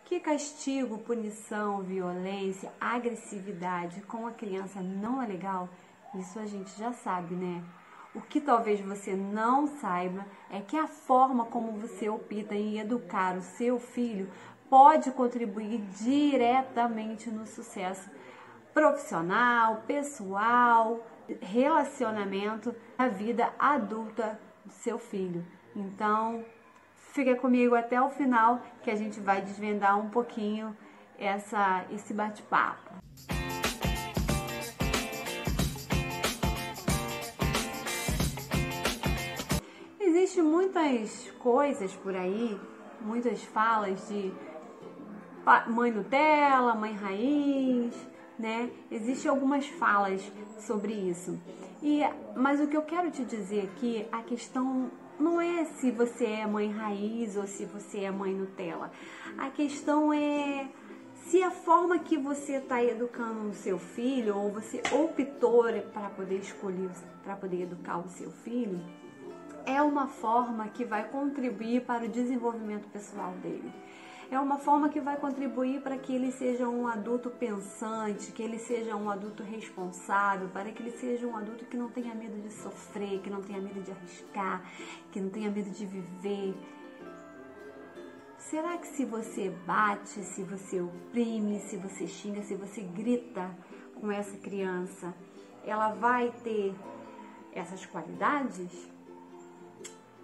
que castigo, punição, violência, agressividade com a criança não é legal, isso a gente já sabe, né? O que talvez você não saiba é que a forma como você opta em educar o seu filho pode contribuir diretamente no sucesso profissional, pessoal, relacionamento, a vida adulta do seu filho. Então, fica comigo até o final que a gente vai desvendar um pouquinho esse bate-papo. Existem muitas coisas por aí, muitas falas de mãe Nutella, mãe raiz, né? Existem algumas falas sobre isso. Mas o que eu quero te dizer aqui, a questão não é se você é mãe raiz ou se você é mãe Nutella. A questão é se a forma que você está educando o seu filho, ou você optou para poder escolher, para poder educar o seu filho, é uma forma que vai contribuir para o desenvolvimento pessoal dele. É uma forma que vai contribuir para que ele seja um adulto pensante, que ele seja um adulto responsável, para que ele seja um adulto que não tenha medo de sofrer, que não tenha medo de arriscar, que não tenha medo de viver. Será que se você bate, se você oprime, se você xinga, se você grita com essa criança, ela vai ter essas qualidades?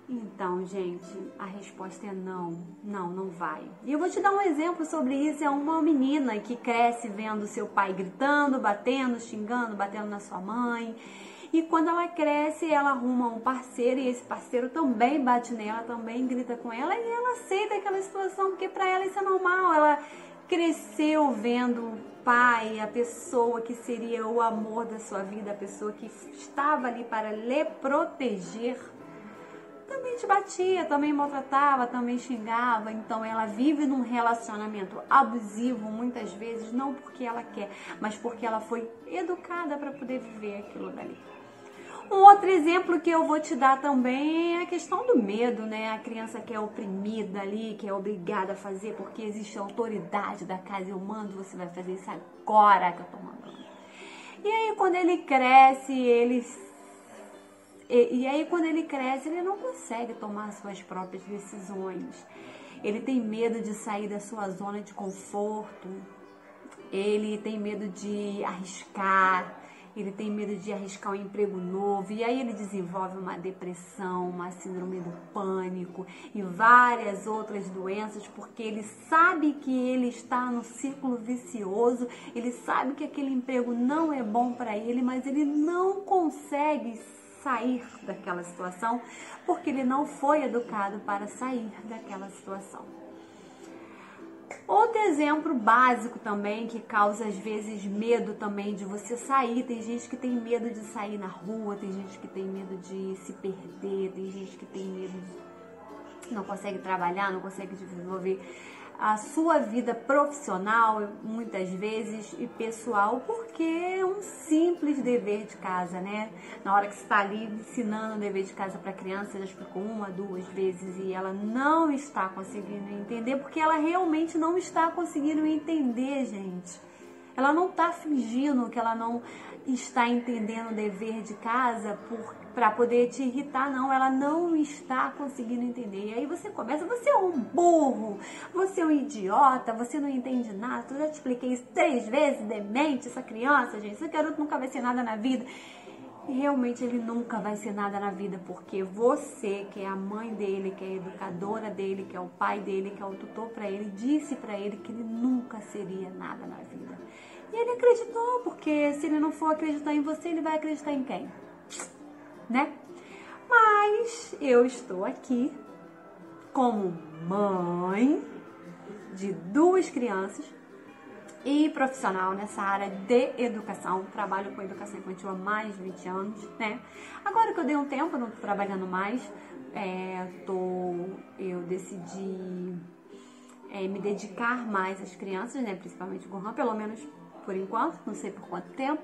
Então, gente, a resposta é não, não vai. E eu vou te dar um exemplo sobre isso. É uma menina que cresce vendo seu pai gritando, batendo, xingando, batendo na sua mãe. E quando ela cresce, ela arruma um parceiro e esse parceiro também bate nela, também grita com ela e ela aceita aquela situação, porque para ela isso é normal. Ela cresceu vendo o pai, a pessoa que seria o amor da sua vida, a pessoa que estava ali para lhe proteger, também te batia, também maltratava, também xingava. Então ela vive num relacionamento abusivo muitas vezes, não porque ela quer, mas porque ela foi educada para poder viver aquilo dali. Um outro exemplo que eu vou te dar também é a questão do medo, né? A criança que é oprimida ali, que é obrigada a fazer porque existe a autoridade da casa, eu mando, você vai fazer isso agora que eu tô mandando. E aí quando ele cresce, ele não consegue tomar suas próprias decisões. Ele tem medo de sair da sua zona de conforto. Ele tem medo de arriscar. Ele tem medo de arriscar um emprego novo. E aí ele desenvolve uma depressão, uma síndrome do pânico e várias outras doenças, porque ele sabe que ele está no ciclo vicioso. Ele sabe que aquele emprego não é bom para ele, mas ele não consegue sair daquela situação, porque ele não foi educado para sair daquela situação. Outro exemplo básico também, que causa às vezes medo também de você sair, tem gente que tem medo de sair na rua, tem gente que tem medo de se perder, tem gente que tem medo de não consegue trabalhar, não consegue desenvolver a sua vida profissional, muitas vezes, e pessoal, porque é um simples dever de casa, né? Na hora que você está ali ensinando o dever de casa para a criança, você já explicou 1, 2 vezes e ela não está conseguindo entender, porque ela realmente não está conseguindo entender, gente. Ela não está fingindo que ela não está entendendo o dever de casa para poder te irritar, não. Ela não está conseguindo entender. E aí você começa, você é um burro, você é um idiota, você não entende nada. Eu já te expliquei isso 3 vezes, demente, essa criança, gente. Esse garoto nunca vai ser nada na vida. E realmente ele nunca vai ser nada na vida, porque você, que é a mãe dele, que é a educadora dele, que é o pai dele, que é o tutor para ele, disse para ele que ele nunca seria nada na vida. E ele acreditou, porque se ele não for acreditar em você, ele vai acreditar em quem? Né? Mas eu estou aqui como mãe de 2 crianças e profissional nessa área de educação. Trabalho com educação infantil há mais de 20 anos, né? Agora que eu dei um tempo, não estou trabalhando mais, eu decidi me dedicar mais às crianças, né? Principalmente o Gohan, pelo menos por enquanto, não sei por quanto tempo.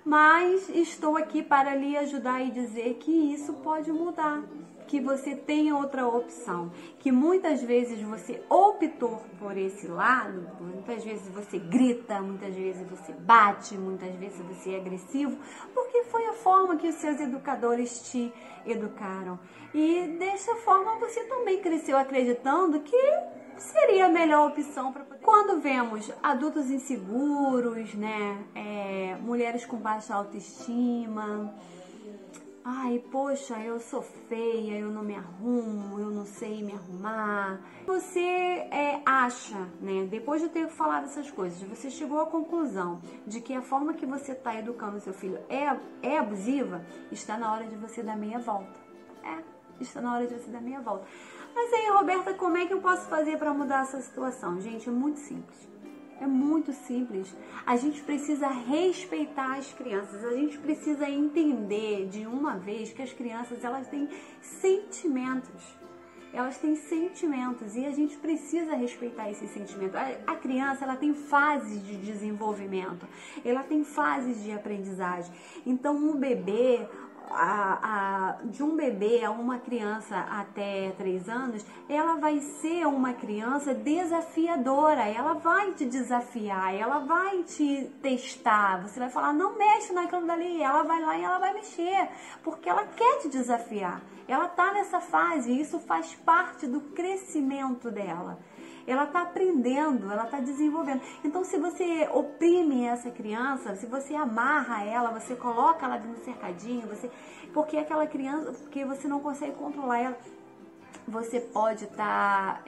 Mas estou aqui para lhe ajudar e dizer que isso pode mudar, que você tenha outra opção, que muitas vezes você optou por esse lado, muitas vezes você grita, muitas vezes você bate, muitas vezes você é agressivo, porque foi a forma que os seus educadores te educaram. E dessa forma você também cresceu acreditando que seria a melhor opção para poder... Quando vemos adultos inseguros, né, mulheres com baixa autoestima, ai, poxa, eu sou feia, eu não me arrumo, eu não sei me arrumar. Você acha, né, depois de ter falado essas coisas, você chegou à conclusão de que a forma que você está educando seu filho é abusiva, está na hora de você dar meia volta. Está na hora de você dar meia volta. Mas aí, Roberta, como é que eu posso fazer para mudar essa situação? Gente, é muito simples. É muito simples. A gente precisa respeitar as crianças. A gente precisa entender de uma vez que as crianças, elas têm sentimentos. Elas têm sentimentos e a gente precisa respeitar esses sentimentos. A criança, ela tem fases de desenvolvimento. Ela tem fases de aprendizagem. Então, um bebê... de um bebê a uma criança até 3 anos, ela vai ser uma criança desafiadora, ela vai te desafiar, ela vai te testar, você vai falar, não mexe naquilo dali, ela vai lá e ela vai mexer, porque ela quer te desafiar, ela tá nessa fase, isso faz parte do crescimento dela. Ela está aprendendo, ela está desenvolvendo. Então, se você oprime essa criança, se você amarra ela, você coloca ela no cercadinho, porque aquela criança, porque você não consegue controlar ela, você pode estar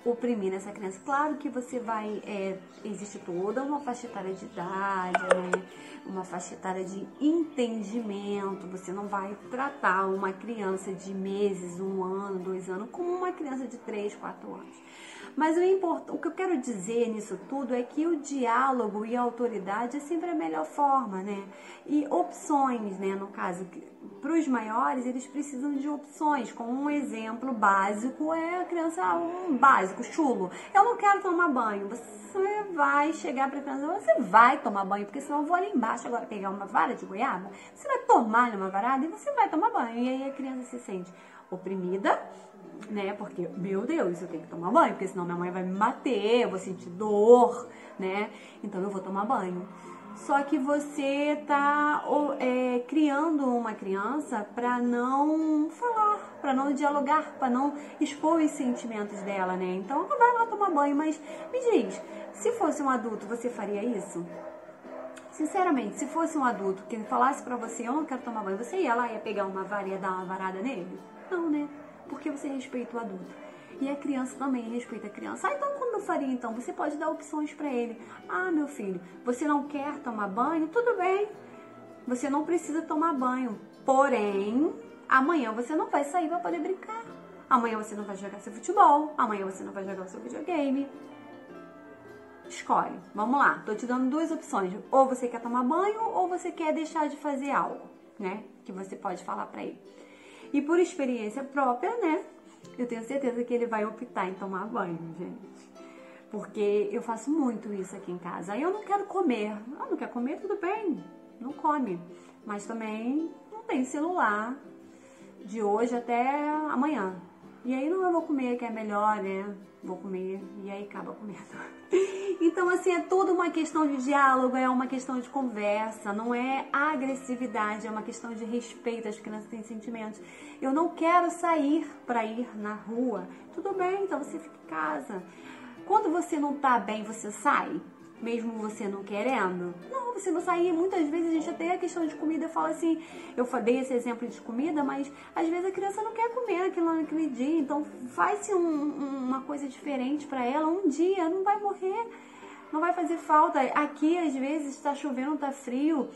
oprimindo essa criança. Claro que você vai, existe toda uma faixa etária de idade, né? Uma faixa etária de entendimento. Você não vai tratar uma criança de meses, 1 ano, 2 anos, como uma criança de 3, 4 anos. Mas o que eu quero dizer nisso tudo é que o diálogo e a autoridade é sempre a melhor forma, né? E opções, né? No caso, para os maiores, eles precisam de opções. Como um exemplo básico é a criança, um básico, chulo. Eu não quero tomar banho. Você vai chegar para a criança, você vai tomar banho, porque senão eu vou ali embaixo agora pegar uma vara de goiaba. Você vai tomar numa varada e você vai tomar banho. E aí a criança se sente oprimida, né? Porque, meu Deus, eu tenho que tomar banho, porque senão minha mãe vai me bater, eu vou sentir dor, né? Então eu vou tomar banho. Só que você tá criando uma criança para não falar, para não dialogar, para não expor os sentimentos dela, né? Então ela vai lá tomar banho, mas me diz, se fosse um adulto, você faria isso? Sinceramente, se fosse um adulto que falasse pra você, eu não quero tomar banho, você ia lá e ia pegar uma vara e ia dar uma varada nele? Não, né? Porque você respeita o adulto. E a criança também respeita a criança. Ah, então como eu faria então? Você pode dar opções pra ele. Ah, meu filho, você não quer tomar banho? Tudo bem. Você não precisa tomar banho. Porém, amanhã você não vai sair pra poder brincar. Amanhã você não vai jogar seu futebol. Amanhã você não vai jogar o seu videogame. Escolhe. Vamos lá. Tô te dando 2 opções. Ou você quer tomar banho ou você quer deixar de fazer algo, né? Que você pode falar pra ele. E por experiência própria, né? Eu tenho certeza que ele vai optar em tomar banho, gente. Porque eu faço muito isso aqui em casa. Aí eu não quero comer. Ah, não quer comer? Tudo bem. Não come. Mas também não tem celular de hoje até amanhã. E aí não eu vou comer, que é melhor, né? Vou comer e aí acaba comendo. Então, assim, é tudo uma questão de diálogo, é uma questão de conversa, não é agressividade, é uma questão de respeito. As crianças têm sentimentos. Eu não quero sair para ir na rua. Tudo bem, então você fica em casa. Quando você não tá bem, você sai? Mesmo você não querendo? Não, você não sai. Muitas vezes a gente até a questão de comida fala assim, eu dei esse exemplo de comida, mas às vezes a criança não quer comer aquilo naquele dia, então faz-se uma coisa diferente para ela, um dia, não vai morrer, não vai fazer falta. Aqui às vezes está chovendo, está frio,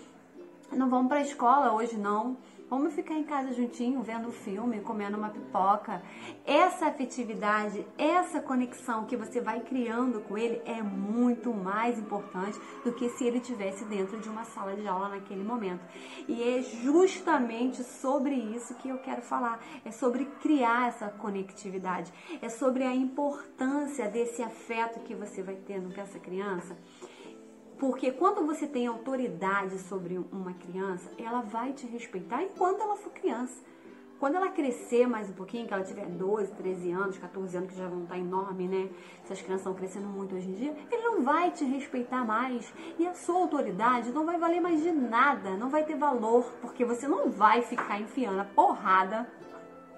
não vamos para a escola hoje não. Vamos ficar em casa juntinho, vendo um filme, comendo uma pipoca. Essa afetividade, essa conexão que você vai criando com ele é muito mais importante do que se ele estivesse dentro de uma sala de aula naquele momento. E é justamente sobre isso que eu quero falar. É sobre criar essa conectividade. É sobre a importância desse afeto que você vai tendo com essa criança. Porque quando você tem autoridade sobre uma criança, ela vai te respeitar enquanto ela for criança. Quando ela crescer mais um pouquinho, que ela tiver 12, 13 anos, 14 anos, que já vão estar enorme, né? Essas crianças estão crescendo muito hoje em dia, ele não vai te respeitar mais. E a sua autoridade não vai valer mais de nada, não vai ter valor, porque você não vai ficar enfiando a porrada,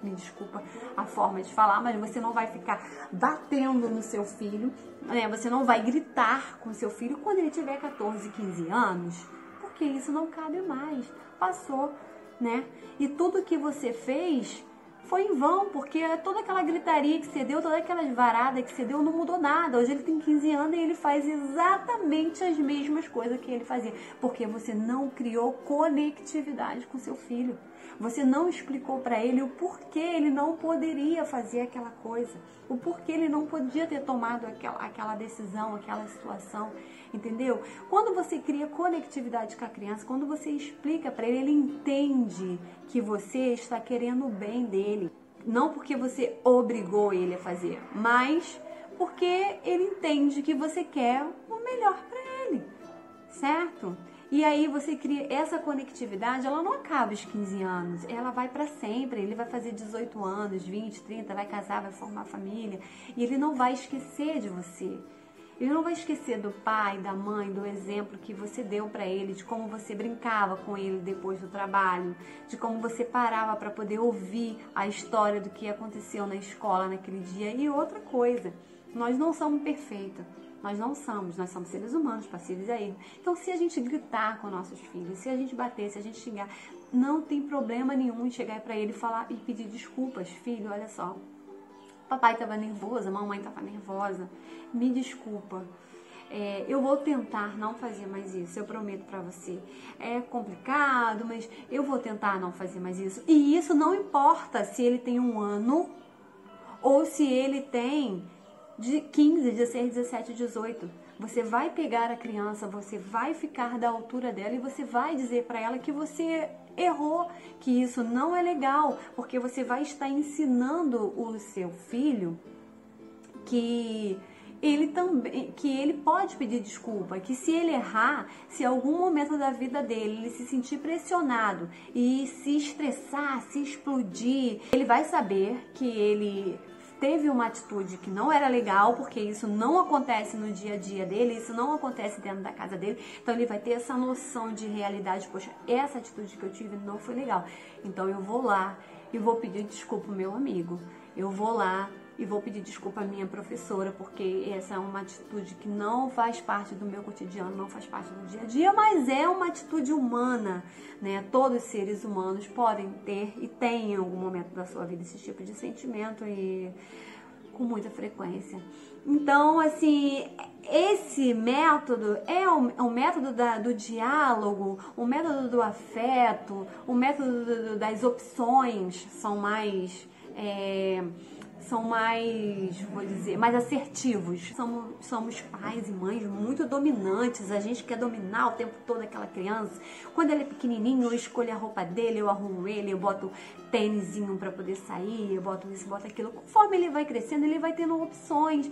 me desculpa a forma de falar, mas você não vai ficar batendo no seu filho, né? Você não vai gritar com seu filho quando ele tiver 14, 15 anos, porque isso não cabe mais. Passou, né? E tudo que você fez foi em vão, porque toda aquela gritaria que você deu, todas aquelas varadas que você deu, não mudou nada. Hoje ele tem 15 anos e ele faz exatamente as mesmas coisas que ele fazia, porque você não criou conectividade com seu filho. Você não explicou para ele o porquê ele não poderia fazer aquela coisa, o porquê ele não podia ter tomado aquela decisão, aquela situação, entendeu? Quando você cria conectividade com a criança, quando você explica para ele, ele entende que você está querendo o bem dele. Não porque você obrigou ele a fazer, mas porque ele entende que você quer o melhor para ele, certo? E aí você cria essa conectividade, ela não acaba aos 15 anos, ela vai para sempre. Ele vai fazer 18 anos, 20, 30, vai casar, vai formar família, e ele não vai esquecer de você. Ele não vai esquecer do pai, da mãe, do exemplo que você deu para ele, de como você brincava com ele depois do trabalho, de como você parava para poder ouvir a história do que aconteceu na escola naquele dia. E outra coisa, nós não somos perfeitos. Nós não somos, nós somos seres humanos, passíveis a erro. Então, se a gente gritar com nossos filhos, se a gente bater, se a gente xingar, não tem problema nenhum em chegar para ele e falar e pedir desculpas. Filho, olha só, papai estava nervoso, a mamãe estava nervosa, me desculpa. Eu vou tentar não fazer mais isso, eu prometo pra você. É complicado, mas eu vou tentar não fazer mais isso. E isso não importa se ele tem 1 ano ou se ele tem de 15, 16, 17, 18. Você vai pegar a criança, você vai ficar da altura dela e você vai dizer para ela que você errou, que isso não é legal, porque você vai estar ensinando o seu filho que ele também, que ele pode pedir desculpa, que se ele errar, se em algum momento da vida dele ele se sentir pressionado e se estressar, se explodir, ele vai saber que ele teve uma atitude que não era legal, porque isso não acontece no dia a dia dele, isso não acontece dentro da casa dele, então ele vai ter essa noção de realidade. Poxa, essa atitude que eu tive não foi legal, então eu vou lá e vou pedir desculpa ao meu amigo, eu vou lá e vou pedir desculpa à minha professora, porque essa é uma atitude que não faz parte do meu cotidiano, não faz parte do dia a dia, mas é uma atitude humana, né? Todos os seres humanos podem ter e têm em algum momento da sua vida esse tipo de sentimento, e com muita frequência. Então, assim, esse método é o método do diálogo, o método do afeto, o método das opções são mais... vou dizer, mais assertivos. Somos pais e mães muito dominantes. A gente quer dominar o tempo todo aquela criança. Quando ele é pequenininho, eu escolho a roupa dele, eu arrumo ele, eu boto tênisinho para poder sair, eu boto isso, boto aquilo. Conforme ele vai crescendo, ele vai tendo opções.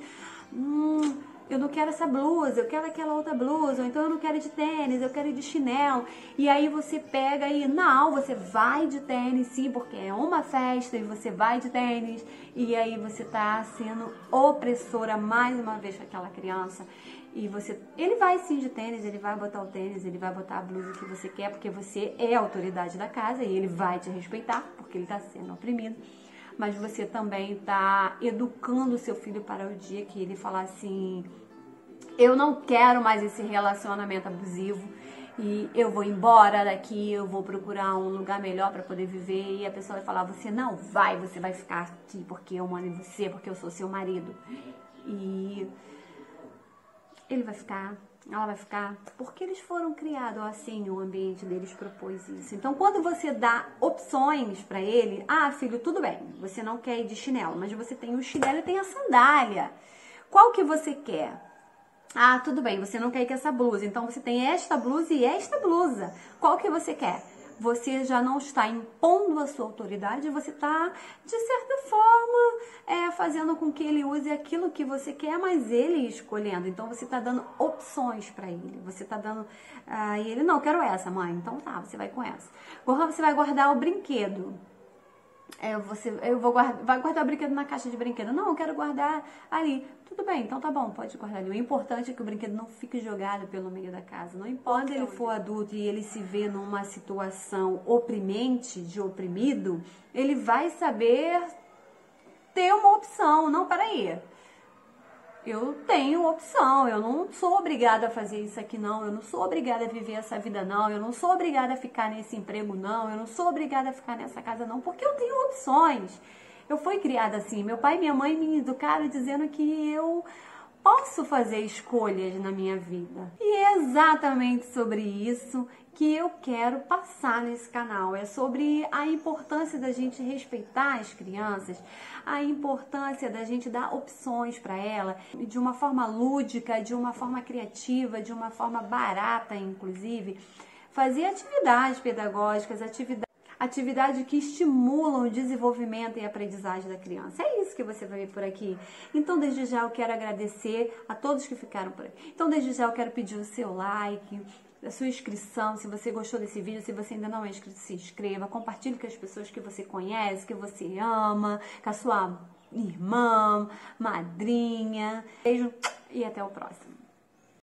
Eu não quero essa blusa, eu quero aquela outra blusa, ou então eu não quero ir de tênis, eu quero ir de chinelo. E aí você pega e, não, você vai de tênis sim, porque é uma festa e você vai de tênis. E aí você tá sendo opressora mais uma vez com aquela criança. E ele vai sim de tênis, ele vai botar o tênis, ele vai botar a blusa que você quer, porque você é a autoridade da casa e ele vai te respeitar, porque ele tá sendo oprimido. Mas você também está educando o seu filho para o dia que ele falar assim: eu não quero mais esse relacionamento abusivo e eu vou embora daqui, eu vou procurar um lugar melhor para poder viver. E a pessoa vai falar: você não vai, você vai ficar aqui porque eu mando em você, porque eu sou seu marido. E ele vai ficar, ela vai ficar, porque eles foram criados assim, o ambiente deles propôs isso. Então, quando você dá opções para ele, filho, tudo bem, você não quer ir de chinelo, mas você tem o chinelo e tem a sandália. Qual que você quer? Tudo bem, você não quer ir com essa blusa, então você tem esta blusa e esta blusa. Qual que você quer? Você já não está impondo a sua autoridade, você está, de certa forma, fazendo com que ele use aquilo que você quer, mas ele escolhendo. Então, você está dando opções para ele. Você está dando... e ele, não, quero essa, mãe. Então tá, você vai com essa. Agora você vai guardar o brinquedo. vai guardar o brinquedo na caixa de brinquedo. Não, eu quero guardar ali. Tudo bem, então tá bom, pode guardar ali. O importante é que o brinquedo não fique jogado pelo meio da casa. Não importa. Quando ele for adulto e ele se vê numa situação oprimente, de oprimido, ele vai saber ter uma opção. Não, peraí. Eu tenho opção, eu não sou obrigada a fazer isso aqui não, eu não sou obrigada a viver essa vida não, eu não sou obrigada a ficar nesse emprego não, eu não sou obrigada a ficar nessa casa não, porque eu tenho opções. Eu fui criada assim, meu pai e minha mãe me educaram dizendo que eu posso fazer escolhas na minha vida. E é exatamente sobre isso que eu quero passar nesse canal. É sobre a importância da gente respeitar as crianças, a importância da gente dar opções para ela, de uma forma lúdica, de uma forma criativa, de uma forma barata, inclusive. Fazer atividades pedagógicas, atividades que estimulam o desenvolvimento e a aprendizagem da criança. É isso que você vai ver por aqui. Então, desde já, eu quero agradecer a todos que ficaram por aqui. Então, desde já, eu quero pedir o seu like, a sua inscrição, se você gostou desse vídeo, se você ainda não é inscrito, se inscreva, compartilhe com as pessoas que você conhece, que você ama, com a sua irmã, madrinha. Beijo e até o próximo.